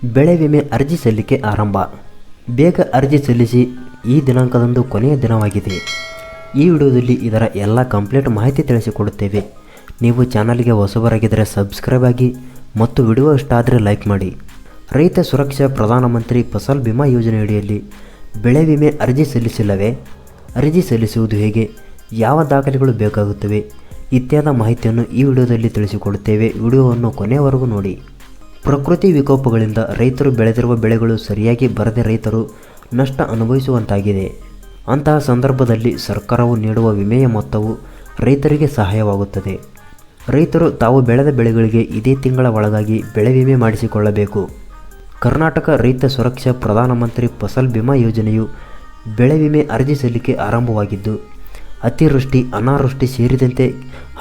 ಬೆಳೆ ವಿಮೆ ಅರ್ಜಿ ಸಲ್ಲಿಕೆ ಆರಂಭ. ಬೇಗ ಅರ್ಜಿ ಸಲ್ಲಿಸಿ, ಈ ದಿನಾಂಕದಂದು ಕೊನೆಯ ದಿನವಾಗಿದೆ. ಈ ವಿಡಿಯೋದಲ್ಲಿ ಇದರ ಎಲ್ಲ ಕಂಪ್ಲೀಟ್ ಮಾಹಿತಿ ತಿಳಿಸಿಕೊಡುತ್ತೇವೆ. ನೀವು ಚಾನಲ್ಗೆ ಹೊಸಬರಾಗಿದ್ದರೆ ಸಬ್ಸ್ಕ್ರೈಬ್ ಆಗಿ ಮತ್ತು ವಿಡಿಯೋ ಇಷ್ಟ ಆದರೆ ಲೈಕ್ ಮಾಡಿ. ರೈತ ಸುರಕ್ಷಾ ಪ್ರಧಾನಮಂತ್ರಿ ಫಸಲ್ ಬಿಮಾ ಯೋಜನೆಯಡಿಯಲ್ಲಿ ಬೆಳೆ ವಿಮೆ ಅರ್ಜಿ ಸಲ್ಲಿಸಿಲ್ಲವೇ? ಅರ್ಜಿ ಸಲ್ಲಿಸುವುದು ಹೇಗೆ? ಯಾವ ದಾಖಲೆಗಳು ಬೇಕಾಗುತ್ತವೆ? ಇತ್ಯಾದಿ ಮಾಹಿತಿಯನ್ನು ಈ ವಿಡಿಯೋದಲ್ಲಿ ತಿಳಿಸಿಕೊಡುತ್ತೇವೆ. ವಿಡಿಯೋವನ್ನು ಕೊನೆಯವರೆಗೂ ನೋಡಿ. ಪ್ರಕೃತಿ ವಿಕೋಪಗಳಿಂದ ರೈತರು ಬೆಳೆದಿರುವ ಬೆಳೆಗಳು ಸರಿಯಾಗಿ ಬರದೆ ರೈತರು ನಷ್ಟ ಅನುಭವಿಸುವಂತಾಗಿದೆ. ಅಂತಹ ಸಂದರ್ಭದಲ್ಲಿ ಸರ್ಕಾರವು ನೀಡುವ ವಿಮೆಯ ಮೊತ್ತವು ರೈತರಿಗೆ ಸಹಾಯವಾಗುತ್ತದೆ. ರೈತರು ತಾವು ಬೆಳೆದ ಬೆಳೆಗಳಿಗೆ ಇದೇ ತಿಂಗಳ ಒಳಗಾಗಿ ಬೆಳೆ ವಿಮೆ ಮಾಡಿಸಿಕೊಳ್ಳಬೇಕು. ಕರ್ನಾಟಕ ರೈತ ಸುರಕ್ಷಾ ಪ್ರಧಾನಮಂತ್ರಿ ಫಸಲ್ ಬಿಮಾ ಯೋಜನೆಯು ಬೆಳೆ ವಿಮೆ ಅರ್ಜಿ ಸಲ್ಲಿಕೆ ಆರಂಭವಾಗಿದ್ದು, ಅತಿವೃಷ್ಟಿ, ಅನಾವೃಷ್ಟಿ ಸೇರಿದಂತೆ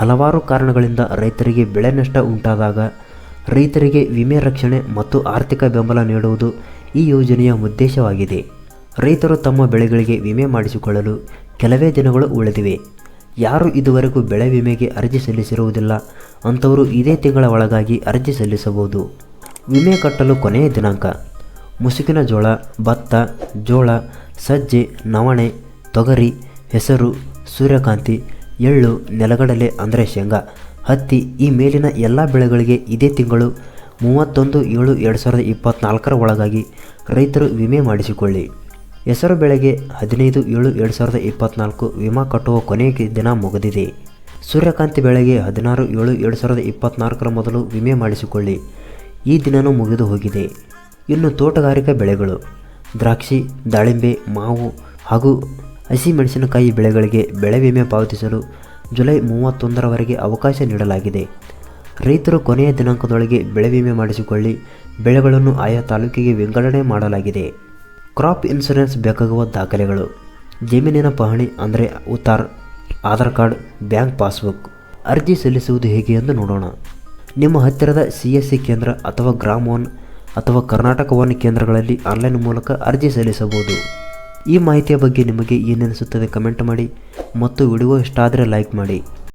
ಹಲವಾರು ಕಾರಣಗಳಿಂದ ರೈತರಿಗೆ ಬೆಳೆ ನಷ್ಟ ಉಂಟಾದಾಗ ರೈತರಿಗೆ ವಿಮೆ ರಕ್ಷಣೆ ಮತ್ತು ಆರ್ಥಿಕ ಬೆಂಬಲ ನೀಡುವುದು ಈ ಯೋಜನೆಯ ಉದ್ದೇಶವಾಗಿದೆ. ರೈತರು ತಮ್ಮ ಬೆಳೆಗಳಿಗೆ ವಿಮೆ ಮಾಡಿಸಿಕೊಳ್ಳಲು ಕೆಲವೇ ದಿನಗಳು ಉಳಿದಿವೆ. ಯಾರು ಇದುವರೆಗೂ ಬೆಳೆ ವಿಮೆಗೆ ಅರ್ಜಿ ಸಲ್ಲಿಸಿರುವುದಿಲ್ಲ ಅಂಥವರು ಇದೇ ತಿಂಗಳ ಒಳಗಾಗಿ ಅರ್ಜಿ ಸಲ್ಲಿಸಬಹುದು. ವಿಮೆ ಕಟ್ಟಲು ಕೊನೆಯ ದಿನಾಂಕ: ಮುಸುಕಿನ ಜೋಳ, ಭತ್ತ, ಜೋಳ, ಸಜ್ಜೆ, ನವಣೆ, ತೊಗರಿ, ಹೆಸರು, ಸೂರ್ಯಕಾಂತಿ, ಎಳ್ಳು, ನೆಲಗಡಲೆ ಅಂದರೆ ಶೇಂಗಾ, ಹತ್ತಿ ಈ ಮೇಲಿನ ಎಲ್ಲ ಬೆಳೆಗಳಿಗೆ ಇದೇ ತಿಂಗಳು 31/7/2024 ಒಳಗಾಗಿ ರೈತರು ವಿಮೆ ಮಾಡಿಸಿಕೊಳ್ಳಿ. ಹೆಸರು ಬೆಳೆಗೆ 15/7/2024 ವಿಮಾ ಕಟ್ಟುವ ಕೊನೆಯ ದಿನ ಮುಗಿದಿದೆ. ಸೂರ್ಯಕಾಂತಿ ಬೆಳೆಗೆ 16/7/2024 ಮೊದಲು ವಿಮೆ ಮಾಡಿಸಿಕೊಳ್ಳಿ. ಈ ದಿನವೂ ಮುಗಿದು ಹೋಗಿದೆ. ಇನ್ನು ತೋಟಗಾರಿಕಾ ಬೆಳೆಗಳು: ದ್ರಾಕ್ಷಿ, ದಾಳಿಂಬೆ, ಮಾವು ಹಾಗೂ ಹಸಿಮೆಣಸಿನಕಾಯಿ ಬೆಳೆಗಳಿಗೆ ಬೆಳೆ ವಿಮೆ ಪಾವತಿಸಲು ಜುಲೈ 31ರವರೆಗೆ ಅವಕಾಶ ನೀಡಲಾಗಿದೆ. ರೈತರು ಕೊನೆಯ ದಿನಾಂಕದೊಳಗೆ ಬೆಳೆ ವಿಮೆ ಮಾಡಿಸಿಕೊಳ್ಳಿ. ಬೆಳೆಗಳನ್ನು ಆಯಾ ತಾಲೂಕಿಗೆ ವಿಂಗಡಣೆ ಮಾಡಲಾಗಿದೆ. ಕ್ರಾಪ್ ಇನ್ಶೂರೆನ್ಸ್ ಬೇಕಾಗುವ ದಾಖಲೆಗಳು: ಜಮೀನಿನ ಪಹಣಿ ಅಂದರೆ ಉತ್ತಾರ್, ಆಧಾರ್ ಕಾರ್ಡ್, ಬ್ಯಾಂಕ್ ಪಾಸ್ಬುಕ್. ಅರ್ಜಿ ಸಲ್ಲಿಸುವುದು ಹೇಗೆ ಎಂದು ನೋಡೋಣ. ನಿಮ್ಮ ಹತ್ತಿರದ CSC ಕೇಂದ್ರ ಅಥವಾ ಗ್ರಾಮ ಒನ್ ಅಥವಾ ಕರ್ನಾಟಕ ಒನ್ ಕೇಂದ್ರಗಳಲ್ಲಿ ಆನ್ಲೈನ್ ಮೂಲಕ ಅರ್ಜಿ ಸಲ್ಲಿಸಬಹುದು. ಈ ಮಾಹಿತಿಯ ಬಗ್ಗೆ ನಿಮಗೆ ಏನೆನಿಸುತ್ತದೆ ಕಮೆಂಟ್ ಮಾಡಿ ಮತ್ತು ವಿಡಿಯೋ ಇಷ್ಟ ಆದರೆ ಲೈಕ್ ಮಾಡಿ.